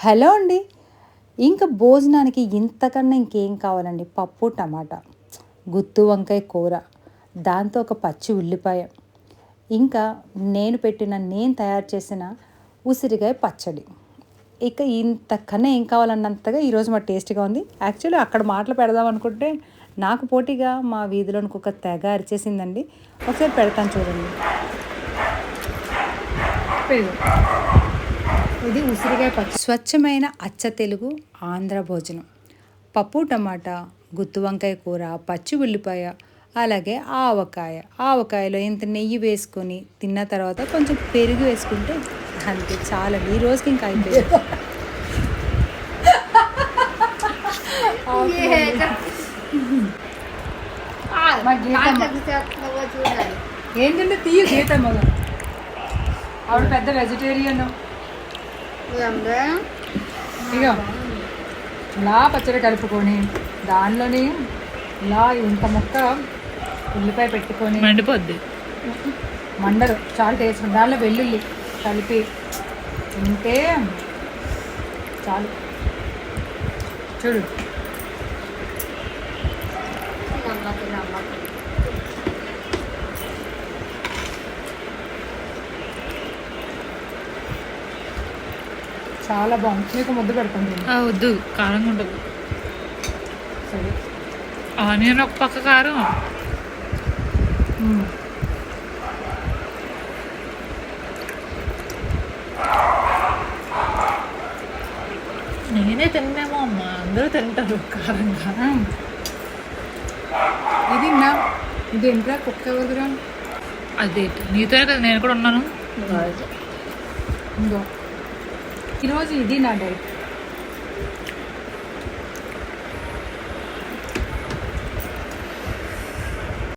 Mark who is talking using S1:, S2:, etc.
S1: Hello అండి. ఇంకా భోజనానికి ఇంతకన్నా ఇంకేం కావాలండి. పప్పు, టమాటా, గుత్తి వంకాయ కూర, దాంతో ఒక పచ్చి ఉల్లిపాయ, ఇంకా నేను తయారు చేసిన ఉసిరికాయ పచ్చడి. ఇక ఇంతకన్నా ఏం కావాలన్నంతగా ఈరోజు మా టేస్ట్‌గా ఉంది. యాక్చువల్లీ అక్కడ మాటలు పెడదాం అనుకుంటే నాకు పోటీగా మా వీధిలోని ఒక తెగ అరిచేసిందండి. ఒకసారి పెడతాను చూడండి. పెరుగు. ఇది ఉసిరికాయ పచ్చడి. స్వచ్ఛమైన అచ్చ తెలుగు ఆంధ్ర భోజనం. పప్పు, టమాటా, గుత్తి వంకాయ కూర, పచ్చి ఉల్లిపాయ, అలాగే ఆవకాయలో ఇంత నెయ్యి వేసుకొని తిన్న తర్వాత కొంచెం పెరుగు వేసుకుంటే అంతే చాలండి. ఈ రోజుకి ఇంకా అయిపోయింది. ఏంటంటే తీయ గీతమ్మ ఆవిడ పెద్ద వెజిటేరియన్. ఇక ఇలా పచ్చడి కలుపుకొని దానిలోని ఇలా ఇంత ముక్క ఉల్లిపాయ పెట్టుకొని
S2: మండిపోద్ది,
S1: మండలు చాలా టేస్ట్. దానిలో వెల్లుల్లి కలిపి తింటే చాలు. చూడు చాలా బాగుంది. మీకు ముద్ద పెడుతుంది.
S2: వద్దు, కారంగా ఉండదు.
S1: సరే,
S2: ఆనియన్ ఒక పక్క కారం. నేనే తిన్నేమో అమ్మ, అందరూ తింటారు కారంగా.
S1: ఇది నా ఇది ఏంట్రా కుక్క ఎవరురా?
S2: అది నీతోనే కదా నేను కూడా ఉన్నాను.
S1: ఇంకో ఈరోజు ఇది నా డైట్.